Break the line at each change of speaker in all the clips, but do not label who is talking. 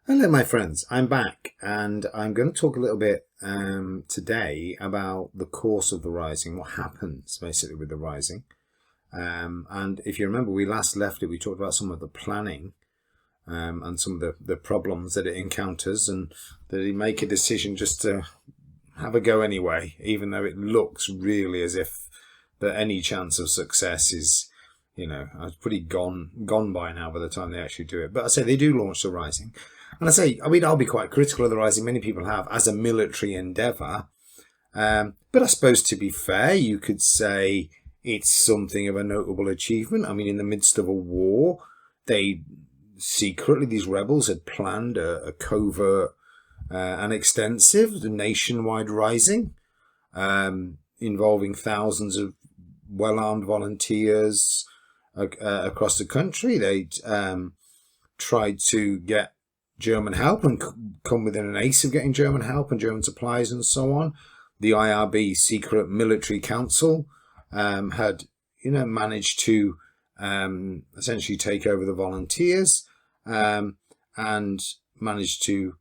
Hello, my friends. I'm back, and I'm going to talk a little bit today about the course of the rising, what happens basically with the rising. And if you remember, we last left it, we talked about some of the planning and some of the problems that it encounters, and that it make a decision just to have a go anyway, even though it looks really as if that any chance of success is, it's pretty gone by now by the time they actually do it. But I say they do launch the rising. And I'll be quite critical of the rising. Many people have as a military endeavour. But I suppose, to be fair, you could say it's something of a notable achievement. I mean, in the midst of a war, these rebels had planned a covert and extensive nationwide rising involving thousands of well-armed volunteers across the country. They'd tried to get German help and come within an ace of getting German help and German supplies and so on. The IRB secret military council had, managed to essentially take over the volunteers and managed to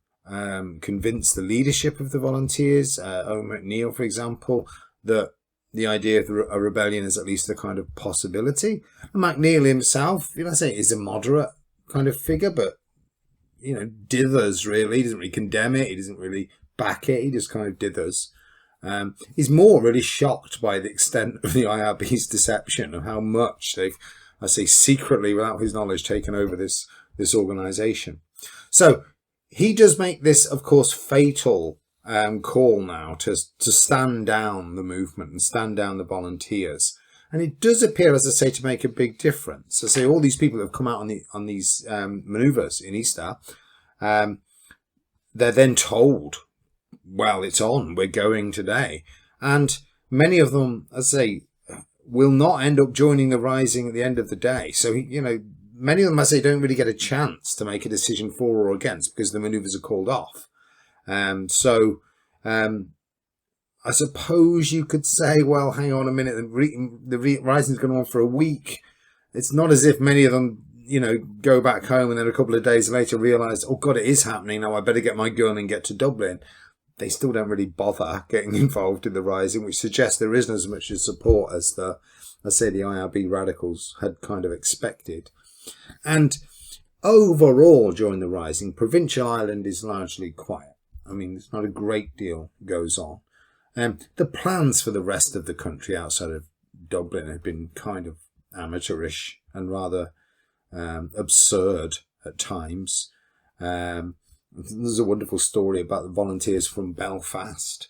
convince the leadership of the volunteers, Owen McNeill, for example, that the idea of a rebellion is at least a kind of possibility. And McNeill himself, is a moderate kind of figure, but dithers really. He doesn't really condemn it. He doesn't really back it. He just kind of dithers. He's more really shocked by the extent of the IRB's deception, of how much they've, secretly, without his knowledge, taken over this organisation. So he does make this, of course, fatal call now to stand down the movement and stand down the volunteers. And it does appear, as I say, to make a big difference. I say all these people that have come out on these manoeuvres in Easter, they're then told, well, it's on, we're going today. And many of them, as I say, will not end up joining the rising at the end of the day. So, many of them, as I say, don't really get a chance to make a decision for or against because the manoeuvres are called off. I suppose you could say, well, hang on a minute, the rising's going on for a week. It's not as if many of them, go back home and then a couple of days later realise, oh God, it is happening now, I better get my gun and get to Dublin. They still don't really bother getting involved in the rising, which suggests there isn't as much support as the IRB radicals had kind of expected. And overall, during the rising, provincial Ireland is largely quiet. I mean, there's not a great deal goes on. The plans for the rest of the country outside of Dublin have been kind of amateurish and rather absurd at times. There's a wonderful story about the volunteers from Belfast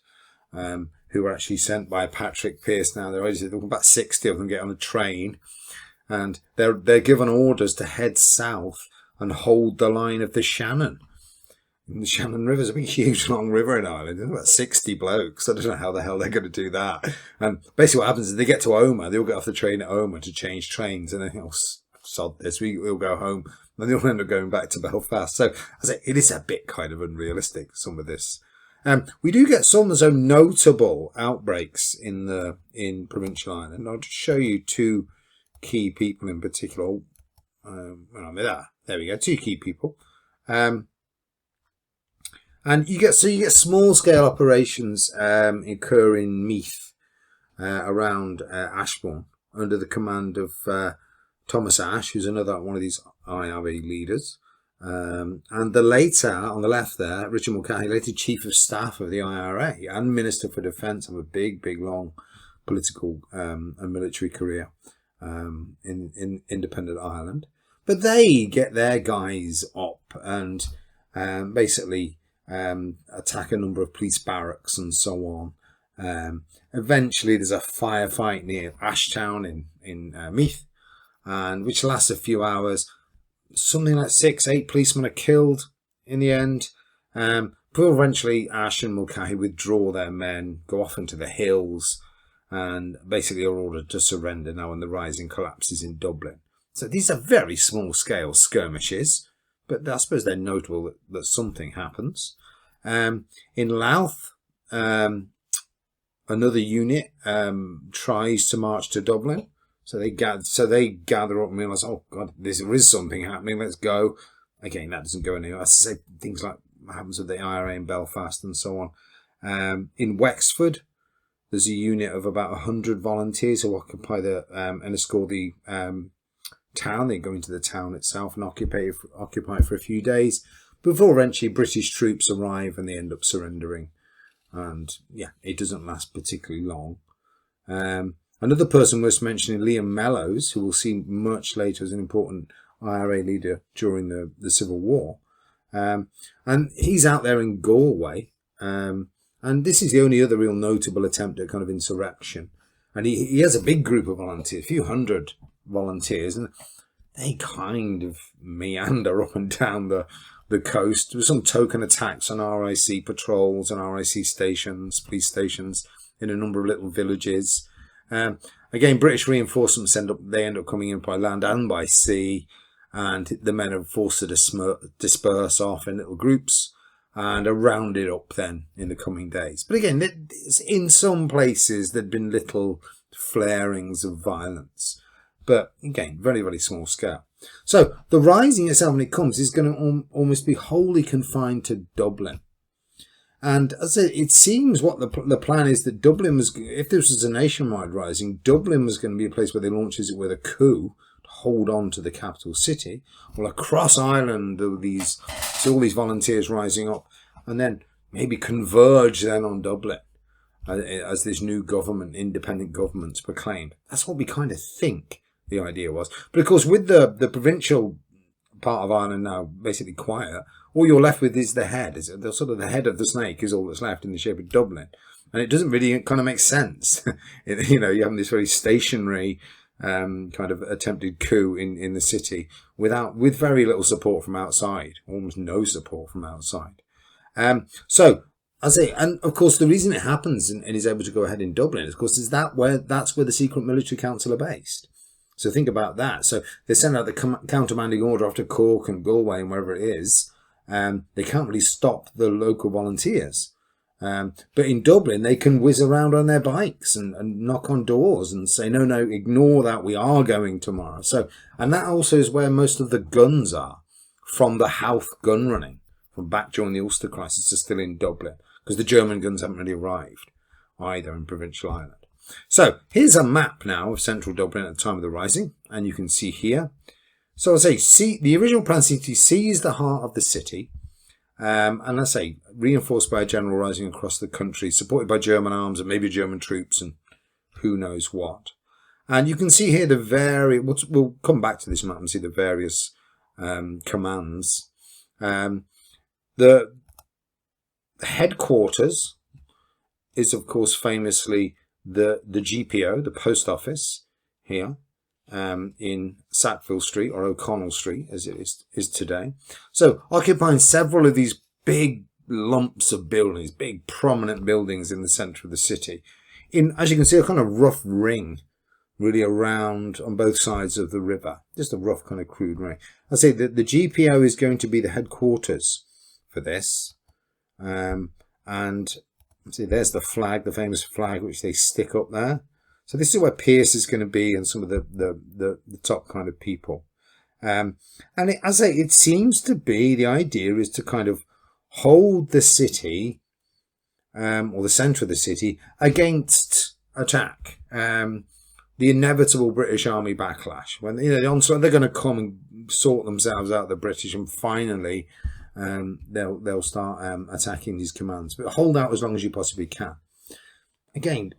who were actually sent by Patrick Pearse. Now, there are about 60 of them get on a train, and they're given orders to head south and hold the line of the Shannon. The Shannon River is a big, huge, long river in Ireland. There's about 60 blokes. I don't know how the hell they're going to do that. And basically what happens is they get to Omagh. They all get off the train at Omagh to change trains. And then, sod this, we'll go home. And they'll end up going back to Belfast. So I say it is a bit kind of unrealistic, some of this. We do get some notable outbreaks in provincial Ireland. I'll just show you two key people in particular. There we go, two key people. And you get small scale operations occur in Meath around Ashbourne under the command of Thomas Ashe, who's another one of these IRB leaders. And the later, on the left there, Richard Mulcahy, later Chief of Staff of the IRA and Minister for Defence, of a big, long political and military career in independent Ireland. But they get their guys up and basically attack a number of police barracks and so on. Eventually there's a firefight near Ashtown in Meath, and which lasts a few hours. Something like 6-8 policemen are killed in the end. But eventually Ashe and Mulcahy withdraw their men, go off into the hills, and basically are ordered to surrender now when the rising collapses in Dublin. So these are very small scale skirmishes, but I suppose they're notable that something happens. In Louth, another unit tries to march to Dublin. So they gather up and realise, oh God, there is something happening. Let's go. again, that doesn't go anywhere. As I say, things like what happens with the IRA in Belfast and so on. In Wexford, there's a unit of about 100 volunteers who occupy and escort the town. They go into the town itself and occupy it for a few days before eventually British troops arrive and they end up surrendering. And yeah, it doesn't last particularly long. Another person worth mentioning, Liam Mellows, who we'll see much later as an important IRA leader during the Civil War. And he's out there in Galway. And this is the only other real notable attempt at kind of insurrection. And he has a big group of volunteers, a few hundred volunteers, and they kind of meander up and down the coast. There were some token attacks on RIC patrols and RIC stations, police stations, in a number of little villages. Again, British reinforcements end up coming in by land and by sea, and the men are forced to disperse off in little groups and are rounded up then in the coming days. But again, in some places there'd been little flarings of violence, but again, very, very small scale. So the rising itself, when it comes, is going to almost be wholly confined to Dublin. And as I said, it seems what the plan is that Dublin was, if this was a nationwide rising, Dublin was going to be a place where they launch, as it were, a coup to hold on to the capital city. Well, across Ireland, there were all these volunteers rising up, and then maybe converge then on Dublin as this new government, independent government's proclaimed. That's what we kind of think the idea was. But of course, with the provincial part of Ireland now basically quiet, all you're left with is the head. The sort of the head of the snake is all that's left in the shape of Dublin. And it doesn't really kind of make sense. You have this very stationary kind of attempted coup in the city with very little support from outside, almost no support from outside. So I say, and of course the reason it happens and is able to go ahead in Dublin, of course, is that's where the secret military council are based. So think about that. So they send out the countermanding order after Cork and Galway and wherever it is. They can't really stop the local volunteers. But in Dublin, they can whiz around on their bikes and knock on doors and say, no, ignore that. We are going tomorrow. So, and that also is where most of the guns are from the Howth gun running from back during the Ulster crisis are still in Dublin, because the German guns haven't really arrived either in provincial Ireland. So here's a map now of central Dublin at the time of the rising, and you can see here. So I say, the original plan seems to seize the heart of the city, and I say reinforced by a general rising across the country, supported by German arms and maybe German troops and who knows what. And you can see here we'll come back to this map and see the various commands. The headquarters is, of course, famously the GPO, the post office here in Sackville Street, or O'Connell Street as it is today. So occupying several of these big lumps of buildings, big prominent buildings in the centre of the city. As you can see, a kind of rough ring really around on both sides of the river. Just a rough kind of crude ring. I say that the GPO is going to be the headquarters for this. And see, there's the flag, the famous flag which they stick up there. So this is where Pearse is going to be and some of the top kind of people. And it seems to be, the idea is to kind of hold the city, or the centre of the city, against attack. The inevitable British Army backlash. When the onslaught, they're going to come and sort themselves out, the British, and finally they'll start attacking these commands. But hold out as long as you possibly can. Again,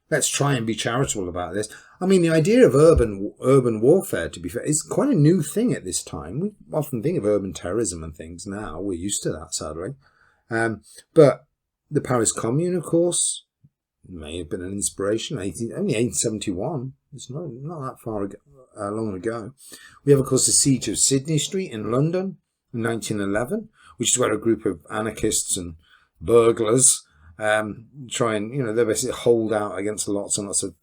let's try and be charitable about this. I mean, the idea of urban warfare, to be fair, is quite a new thing at this time. We often think of urban terrorism and things now. We're used to that, sadly. But the Paris Commune, of course, may have been an inspiration. Only 1871. It's not that far ago, long ago. We have, of course, the siege of Sydney Street in London in 1911, which is where a group of anarchists and burglars try and, they basically hold out against lots and lots of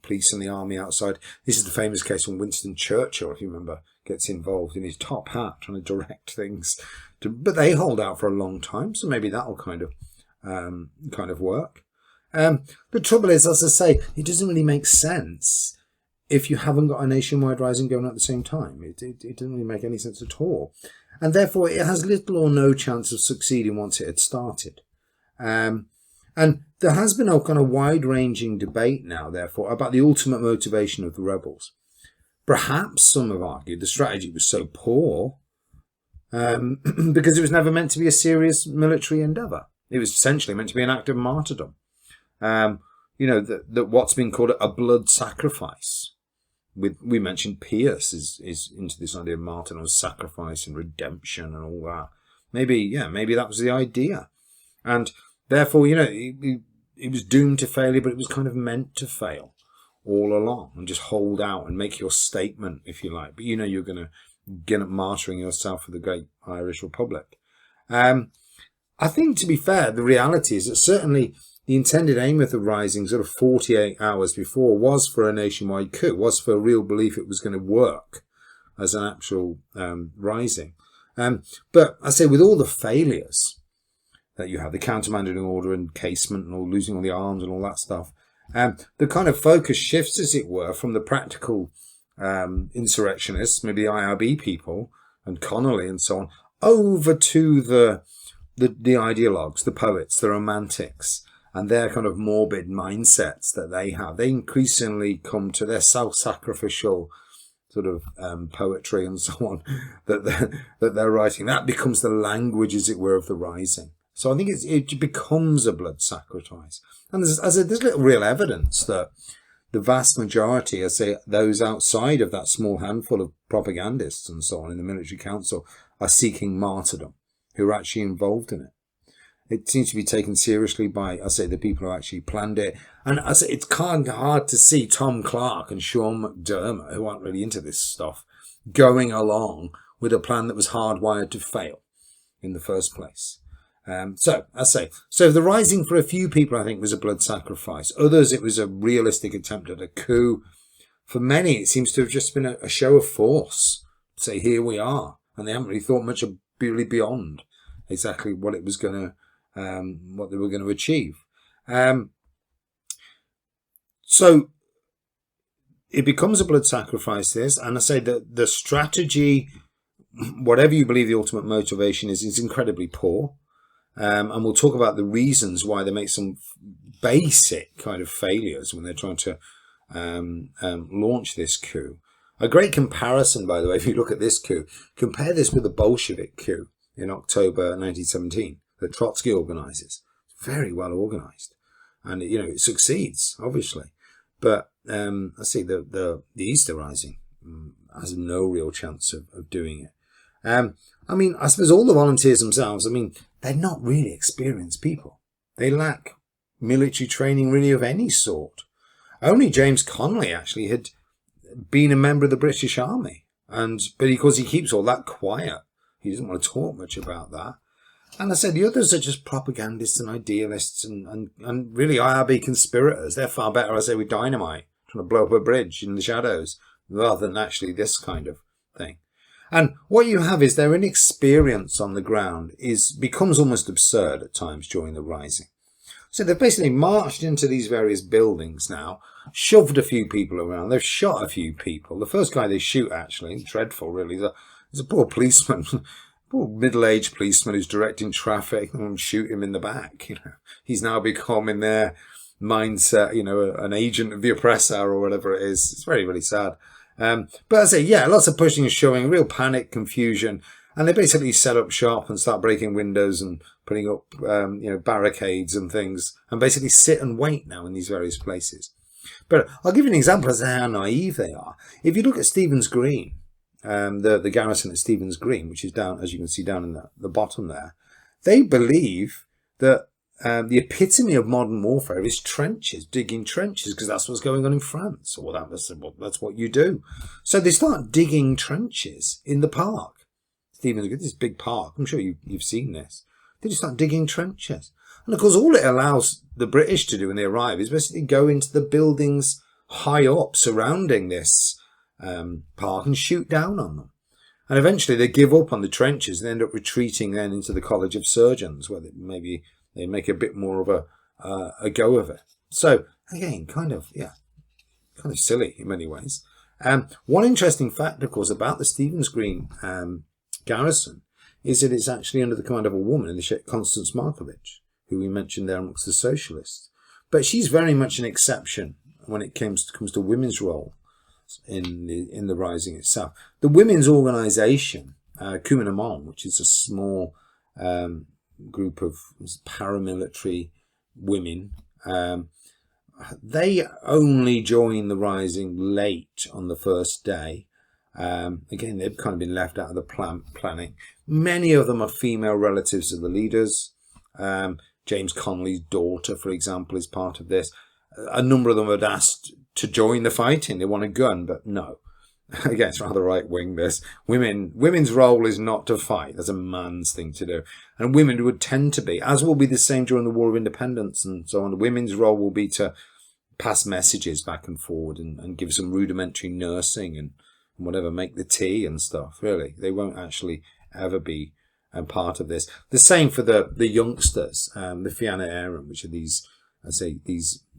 police and the army outside. This is the famous case when Winston Churchill, if you remember, gets involved in his top hat trying to direct things. But they hold out for a long time, so maybe that'll kind of work. The trouble is, as I say, it doesn't really make sense if you haven't got a nationwide rising going at the same time. It doesn't really make any sense at all. And therefore, it has little or no chance of succeeding once it had started. And there has been a kind of wide-ranging debate now, therefore, about the ultimate motivation of the rebels. Perhaps some have argued the strategy was so poor because it was never meant to be a serious military endeavour. It was essentially meant to be an act of martyrdom. That what's been called a blood sacrifice. We mentioned Pierce is into this idea of martyrdom, sacrifice and redemption and all that. Maybe that was the idea. And therefore, it was doomed to failure, but it was kind of meant to fail all along and just hold out and make your statement, if you like. But you're going to get up martyring yourself for the great Irish Republic. I think, to be fair, the reality is that certainly the intended aim of the rising sort of 48 hours before was for a nationwide coup, was for a real belief it was going to work as an actual rising. But I say with all the failures that you have, the countermanding order and casement and all losing all the arms and all that stuff, the kind of focus shifts, as it were, from the practical insurrectionists, maybe the IRB people and Connolly and so on, over to the ideologues, the poets, the romantics, and their kind of morbid mindsets that they have. They increasingly come to their self-sacrificial sort of poetry and so on that they're writing. That becomes the language, as it were, of the rising. So I think it becomes a blood sacrifice. And there's little real evidence that the vast majority, I say, those outside of that small handful of propagandists and so on in the military council are seeking martyrdom, who are actually involved in it. It seems to be taken seriously by, I say, the people who actually planned it. And I say it's kind of hard to see Tom Clark and Sean McDermott, who aren't really into this stuff, going along with a plan that was hardwired to fail in the first place. So the rising for a few people, I think, was a blood sacrifice. Others, it was a realistic attempt at a coup. For many, it seems to have just been a show of force. Say, here we are. And they haven't really thought much of really beyond exactly what it was going to, what they were going to achieve. So it becomes a blood sacrifice, this. And I say that the strategy, whatever you believe the ultimate motivation is incredibly poor. And we'll talk about the reasons why they make some basic kind of failures when they're trying to launch this coup. A great comparison, by the way, if you look at this coup, compare this with the Bolshevik coup in October 1917 that Trotsky organizes. Very well organized. And, it succeeds, obviously. But I see the Easter Rising has no real chance of doing it. I suppose all the volunteers themselves, they're not really experienced people. They lack military training really of any sort. Only James Connolly actually had been a member of the British Army. But because he keeps all that quiet, he doesn't want to talk much about that. And I said the others are just propagandists and idealists and really IRB conspirators. They're far better, I say, with dynamite, trying to blow up a bridge in the shadows, rather than actually this kind of thing. And what you have is their inexperience on the ground becomes almost absurd at times during the rising. So they've basically marched into these various buildings now, shoved a few people around, they've shot a few people. The first guy they shoot, actually, dreadful really, is a poor policeman, poor middle-aged policeman who's directing traffic, and shoot him in the back. He's now become, in their mindset, an agent of the oppressor or whatever it is. It's very, really sad. But I say, lots of pushing and shoving, real panic, confusion, and they basically set up shop and start breaking windows and putting up, barricades and things, and basically sit and wait now in these various places. But I'll give you an example as to how naive they are. If you look at Stephen's Green, the garrison at Stephen's Green, which is down, as you can see down in the bottom there, they believe that the epitome of modern warfare is trenches, digging trenches, because that's what's going on in France. Or that's what you do. So they start digging trenches in the park. Stephen's Green, this big park. I'm sure you've seen this. They just start digging trenches. And of course, all it allows the British to do when they arrive is basically go into the buildings high up surrounding this park and shoot down on them. And eventually they give up on the trenches and end up retreating then into the College of Surgeons, where they make a bit more of a go of it. So again, kind of kind of silly in many ways. One interesting fact, of course, about the Stephen's Green garrison is that it's actually under the command of a woman in the shape Constance Markovich, who we mentioned there amongst the socialists. But she's very much an exception when it comes to women's role in the rising itself. The women's organisation, Kuminamon, which is a small group of paramilitary women, they only join the rising late on the first day. Again, they've kind of been left out of the planning. Many of them are female relatives of the leaders. James Connolly's daughter, for example, is part of this. A number of them had asked to join the fighting. They want a gun, but no. Again, it's rather right-wing, this. Women's role is not to fight. That's a man's thing to do. And women would tend to be, as will be the same during the War of Independence and so on. The women's role will be to pass messages back and forward and give some rudimentary nursing and whatever, make the tea and stuff, really. They won't actually ever be a part of this. The same for the youngsters, the Fianna Éireann, which are these,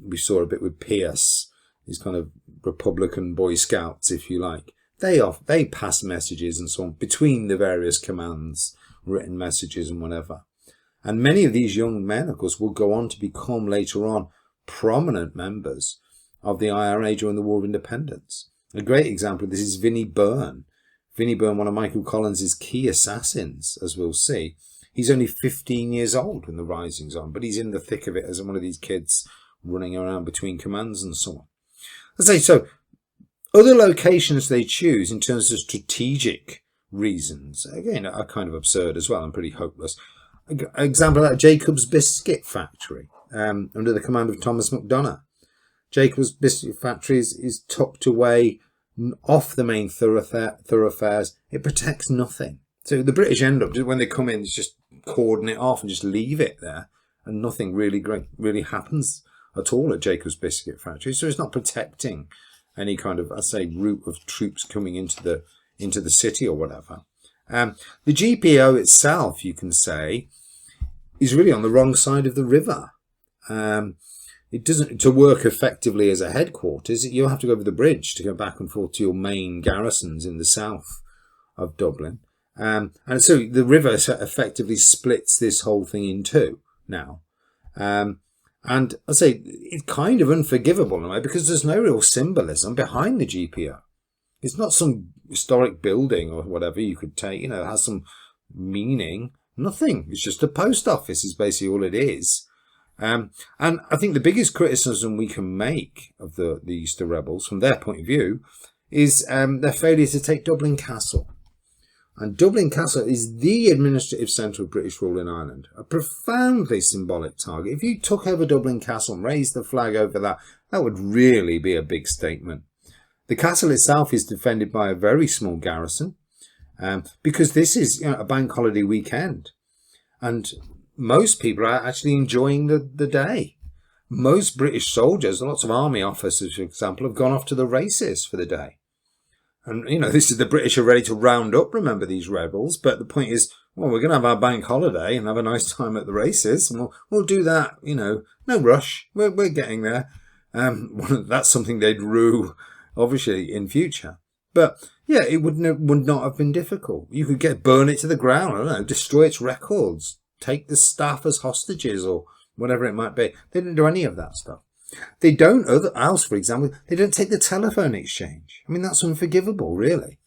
we saw a bit with Pierce, these kind of Republican Boy Scouts, if you like. They pass messages and so on between the various commands, written messages and whatever. And many of these young men, of course, will go on to become later on prominent members of the IRA during the War of Independence. A great example of this is Vinnie Byrne. Vinnie Byrne, one of Michael Collins's key assassins, as we'll see. He's only 15 years old when the rising's on, but he's in the thick of it as one of these kids running around between commands and so on. Let's say, so other locations they choose in terms of strategic reasons, again, are kind of absurd as well and pretty hopeless. Example of that, Jacob's Biscuit Factory, under the command of Thomas MacDonagh. Jacob's Biscuit Factory is tucked away off the main thoroughfares. It protects nothing. So the British end up, when they come in, it's just cordon it off and just leave it there, and nothing really happens at all at Jacob's Biscuit Factory. So it's not protecting any kind of, route of troops coming into the city or whatever. The GPO itself, you can say, is really on the wrong side of the river. It doesn't, to work effectively as a headquarters, you'll have to go over the bridge to go back and forth to your main garrisons in the south of Dublin. And so the river effectively splits this whole thing in two now. And I say it's kind of unforgivable in a way because there's no real symbolism behind the GPO. It's not some historic building or whatever you could take, it has some meaning. Nothing. It's just a post office is basically all it is. And I think the biggest criticism we can make of the Easter rebels from their point of view is their failure to take Dublin Castle. And Dublin Castle is the administrative centre of British rule in Ireland, a profoundly symbolic target. If you took over Dublin Castle and raised the flag over that, that would really be a big statement. The castle itself is defended by a very small garrison, because this is a bank holiday weekend. And most people are actually enjoying the day. Most British soldiers, lots of army officers, for example, have gone off to the races for the day. And, this is the British are ready to round up, remember, these rebels. But the point is, well, we're going to have our bank holiday and have a nice time at the races. And we'll do that, no rush. We're getting there. That's something they'd rue, obviously, in future. But, yeah, it would not have been difficult. You could burn it to the ground, I don't know, destroy its records, take the staff as hostages or whatever it might be. They didn't do any of that stuff. They don't, for example, they don't take the telephone exchange. I mean, that's unforgivable, really.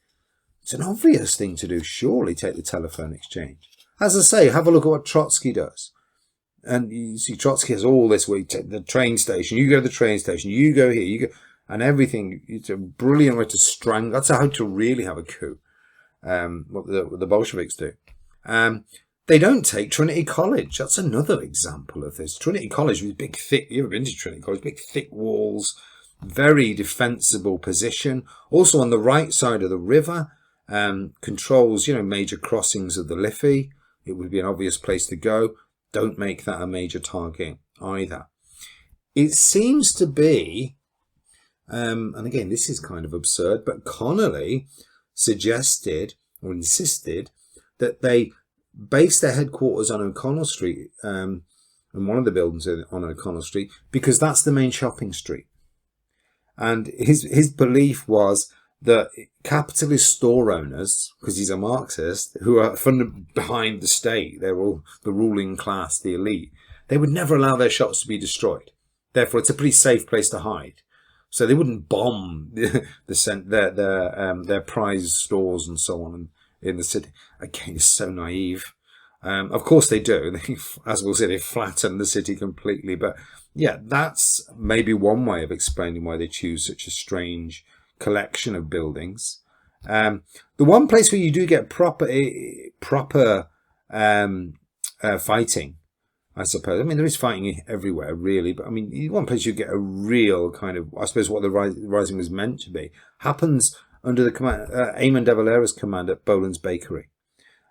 It's an obvious thing to do, surely, take the telephone exchange. As I say, have a look at what Trotsky does. And you see, Trotsky has all this where you take the train station, you go to the train station, you go here, you go, and everything. It's a brilliant way to strangle. That's how to really have a coup, what the Bolsheviks do. They don't take Trinity College. That's another example of this. Trinity College with big, thick, you ever been to Trinity College? Big, thick walls, very defensible position. Also on the right side of the river, controls, major crossings of the Liffey. It would be an obvious place to go. Don't make that a major target either. It seems to be, and again, this is kind of absurd, but Connolly suggested or insisted that they based their headquarters on O'Connell Street, and one of the buildings on O'Connell Street, because that's the main shopping street. And his belief was that capitalist store owners, because he's a Marxist, who are behind the state, they're all the ruling class, the elite, they would never allow their shops to be destroyed. Therefore, it's a pretty safe place to hide. So they wouldn't bomb their prize stores and so on in the city. Again, it's so naive. Of course they do. As we'll see, they flatten the city completely. But yeah, that's maybe one way of explaining why they choose such a strange collection of buildings. The one place where you do get proper fighting, I suppose. I mean, there is fighting everywhere, really. But I mean, one place you get a real kind of, I suppose, what the Rising was meant to be, happens under the command, Eamon de Valera's command at Boland's Bakery.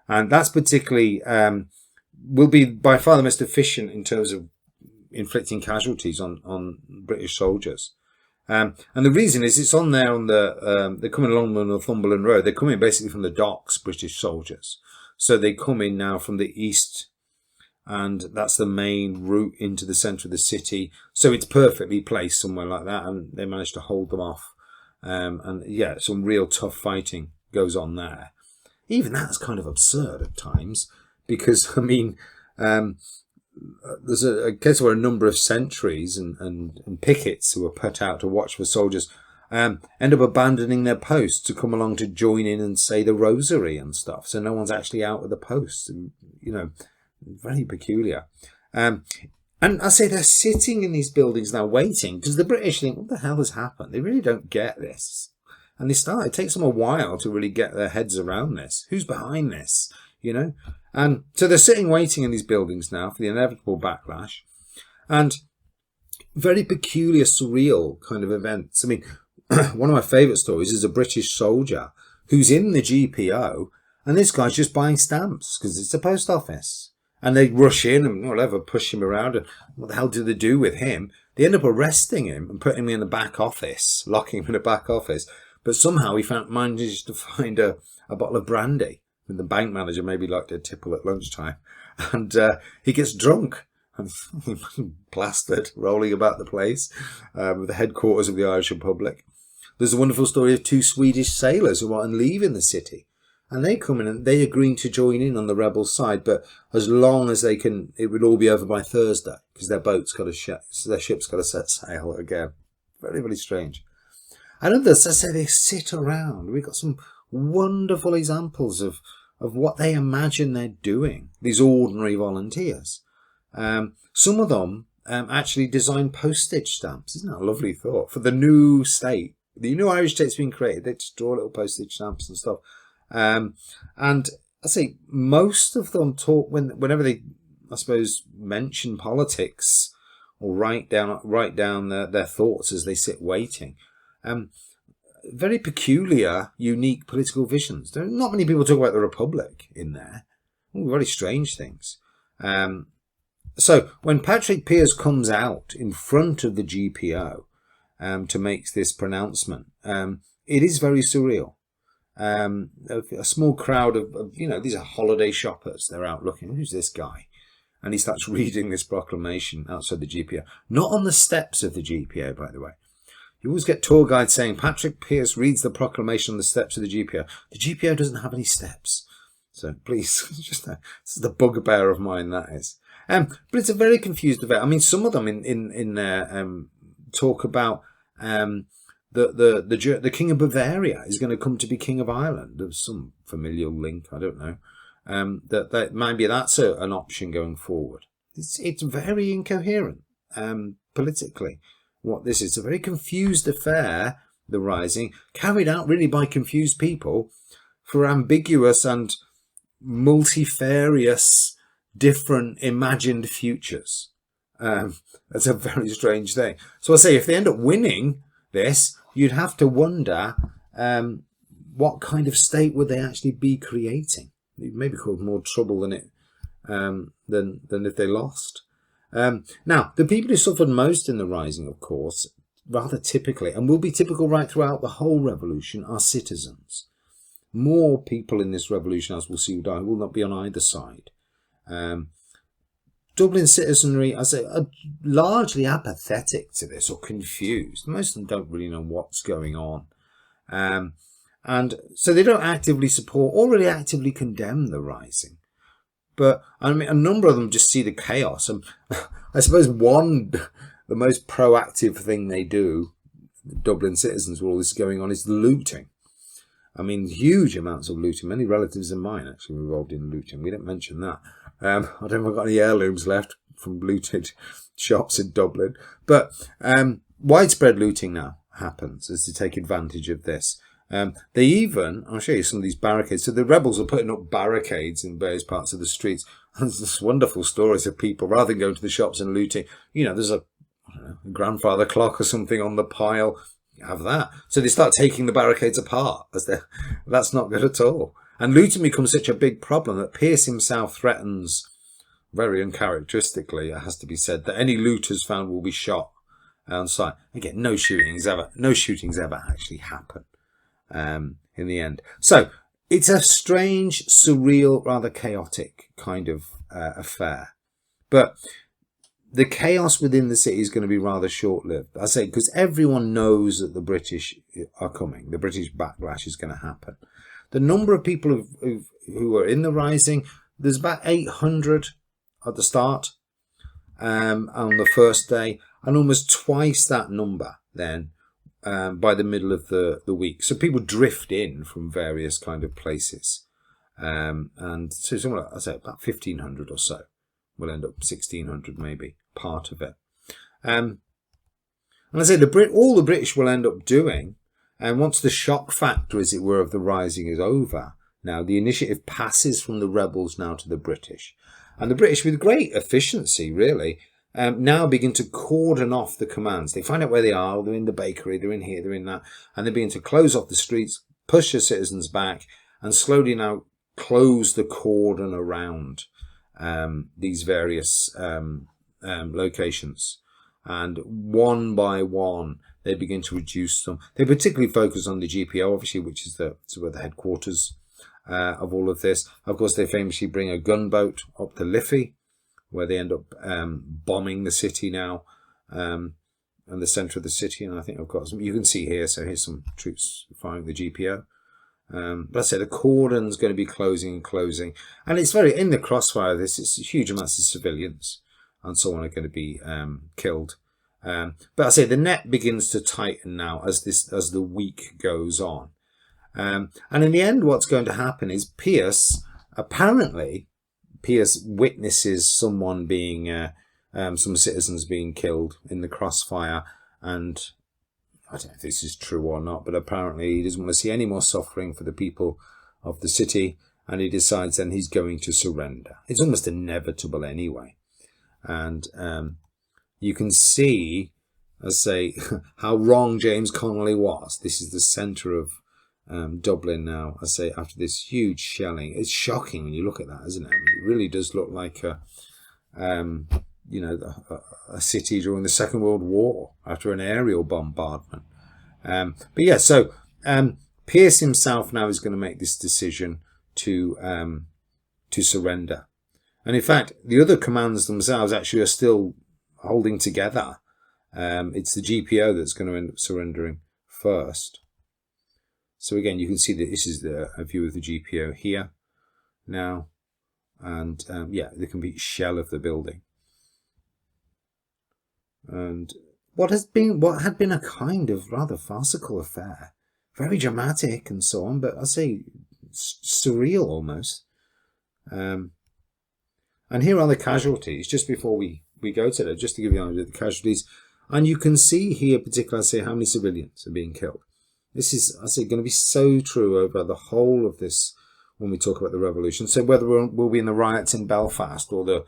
And that's particularly, will be by far the most efficient in terms of inflicting casualties on British soldiers. And the reason is it's on there on they're coming along the Northumberland Road. They're coming basically from the docks, British soldiers. So they come in now from the east, and that's the main route into the centre of the city. So it's perfectly placed somewhere like that, and they managed to hold them off. And yeah, some real tough fighting goes on there. Even that's kind of absurd at times, because, I mean, there's a case where a number of sentries and pickets who are put out to watch for soldiers end up abandoning their posts to come along to join in and say the rosary and stuff. So no one's actually out at the posts, and, you know, very peculiar. And I say they're sitting in these buildings now waiting, because the British think, what the hell has happened? They really don't get this. And it takes them a while to really get their heads around this. Who's behind this? You know? And so they're sitting waiting in these buildings now for the inevitable backlash. And very peculiar, surreal kind of events. I mean, one of my favourite stories is a British soldier who's in the GPO, and this guy's just buying stamps because it's a post office. And they rush in and whatever, push him around. And what the hell do they do with him? They end up arresting him and putting him in the back office, locking him in the back office. But somehow he managed to find a bottle of brandy. And the bank manager maybe liked a tipple at lunchtime. And he gets drunk and plastered, rolling about the place, with the headquarters of the Irish Republic. There's a wonderful story of two Swedish sailors who are leaving the city. And they come in and they agreeing to join in on the rebel side. But as long as they can, it would all be over by Thursday, because their ship's got to set sail again. Very, very strange. And others, I say, they sit around. We've got some wonderful examples of what they imagine they're doing, these ordinary volunteers. Some of them actually design postage stamps. Isn't that a lovely thought? For the new state, the new Irish state's been created, they just draw little postage stamps and stuff. And I say most of them talk, whenever they, I suppose, mention politics or write down their thoughts as they sit waiting. Very peculiar, unique political visions. There are not many people talk about the Republic in there. Very strange things. So when Patrick Pearse comes out in front of the GPO to make this pronouncement, it is very surreal. A small crowd of, these are holiday shoppers. They're out looking, who's this guy? And he starts reading this proclamation outside the GPO. Not on the steps of the GPO, by the way. You always get tour guides saying, Patrick Pearse reads the proclamation on the steps of the GPO. The GPO doesn't have any steps. So please, this is the bugbear of mine, that is. But it's a very confused event. I mean, some of them in there talk about the King of Bavaria is going to come to be King of Ireland. There's some familial link, I don't know. That maybe that's an option going forward. It's very incoherent politically. What this is, a very confused affair, the Rising, carried out really by confused people for ambiguous and multifarious, different imagined futures. That's a very strange thing. So I say, if they end up winning this, you'd have to wonder what kind of state would they actually be creating. It may be called more trouble than if they lost. Now, the people who suffered most in the Rising, of course, rather typically, and will be typical right throughout the whole revolution, are citizens. More people in this revolution, as we'll see, will not be on either side. Dublin citizenry, I say, are largely apathetic to this or confused. Most of them don't really know what's going on. And so they don't actively support or really actively condemn the rising. But I mean, a number of them just see the chaos. And I suppose the most proactive thing they do, Dublin citizens, while all this is going on, is looting. I mean, huge amounts of looting. Many relatives of mine actually were involved in looting. We didn't mention that. I don't know if I've got any heirlooms left from looted shops in Dublin. But widespread looting now happens as to take advantage of this. They even, I'll show you some of these barricades. So the rebels are putting up barricades in various parts of the streets. And there's this wonderful stories of people, rather than going to the shops and looting, there's a grandfather clock or something on the pile. Have that. So they start taking the barricades apart. That's not good at all. And looting becomes such a big problem that Pearce himself threatens, very uncharacteristically, it has to be said, that any looters found will be shot on sight. Again, no shootings ever actually happen in the end. So it's a strange, surreal, rather chaotic kind of affair. But the chaos within the city is going to be rather short-lived. I say, because everyone knows that the British are coming. The British backlash is going to happen. The number of people who are in the rising, there's about 800 at the start on the first day, and almost twice that number then by the middle of the week. So people drift in from various kind of places. And so somewhere, I say about 1,500 or so. We'll end up 1,600 maybe, part of it. And I say all the British will end up doing, and once the shock factor, as it were, of the rising is over, now the initiative passes from the rebels now to the British. And the British, with great efficiency, really, now begin to cordon off the commands. They find out where they are. They're in the bakery, they're in here, they're in that. And they begin to close off the streets, push the citizens back, and slowly now close the cordon around these various locations. And one by one, they begin to reduce them. They particularly focus on the GPO, obviously, which is the headquarters of all of this. Of course, they famously bring a gunboat up to Liffey, where they end up bombing the city now, and the centre of the city. And I think I've got some, you can see here, so here's some troops firing the GPO. But I say the cordon's going to be closing and closing. And it's very, in the crossfire of this, it's huge amounts of civilians and so on are going to be killed. But I say the net begins to tighten now as the week goes on. And in the end, what's going to happen is Pearce witnesses someone being, some citizens being killed in the crossfire. And I don't know if this is true or not, but apparently he doesn't want to see any more suffering for the people of the city. And he decides then he's going to surrender. It's almost inevitable anyway. And you can see, I say, how wrong James Connolly was. This is the centre of Dublin now, I say, after this huge shelling. It's shocking when you look at that, isn't it? I mean, it really does look like a city during the Second World War after an aerial bombardment. But yeah, so Pearce himself now is going to make this decision to surrender. And in fact, the other commands themselves actually are still holding together. It's the GPO that's going to end up surrendering first. So again, you can see that this is a view of the GPO here now. And yeah, the complete shell of the building. And what had been a kind of rather farcical affair, very dramatic and so on, but I say surreal almost. And here are the casualties, just before we go to that, just to give you an idea of the casualties. And you can see here, particularly, I say, how many civilians are being killed. This is, I say, going to be so true over the whole of this when we talk about the revolution. So whether we'll be in the riots in Belfast or the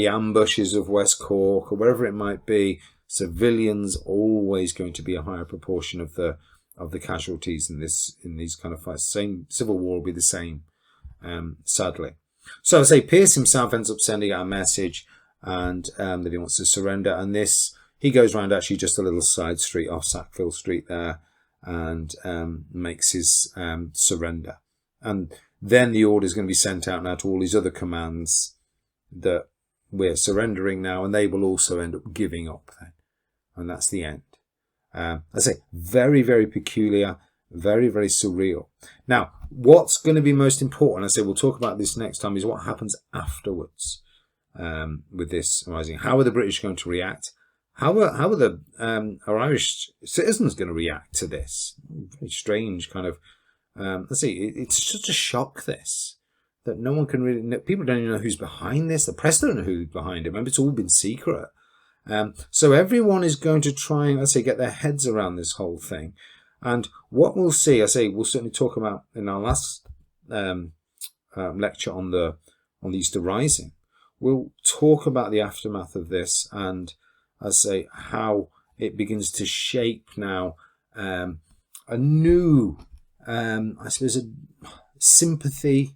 ambushes of West Cork or wherever it might be, civilians always going to be a higher proportion of the casualties in these kind of fights. Same Civil War will be the same, sadly. So I say Pearce himself ends up sending out a message and that he wants to surrender. And he goes around actually just a little side street off Sackville Street there and makes his surrender. And then the order is going to be sent out now to all these other commands that we're surrendering now, and they will also end up giving up then. And that's the end. I say very, very peculiar, very, very surreal. Now, what's going to be most important, I say we'll talk about this next time, is what happens afterwards with this rising. How are the British going to react? How are the our Irish citizens going to react to this? Very strange kind of, let's see, it's such a shock, this, that no one can really know. People don't even know who's behind this. The press don't know who's behind it. Remember, it's all been secret. So everyone is going to try and, let's say, get their heads around this whole thing. And what we'll see, I say, we'll certainly talk about in our last lecture on the Easter Rising. We'll talk about the aftermath of this, and I say how it begins to shape now a new, I suppose, a sympathy,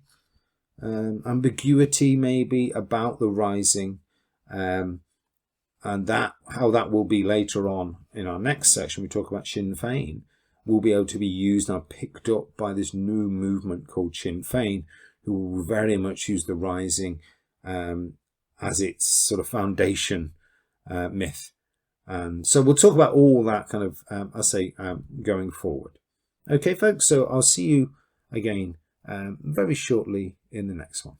ambiguity maybe about the Rising, and that how that will be later on in our next section. We talk about Sinn Féin will be able to be used and picked up by this new movement called Sinn Féin, who will very much use the Rising as its sort of foundation myth. And so we'll talk about all that kind of, I say, going forward. Okay, folks, so I'll see you again very shortly in the next one.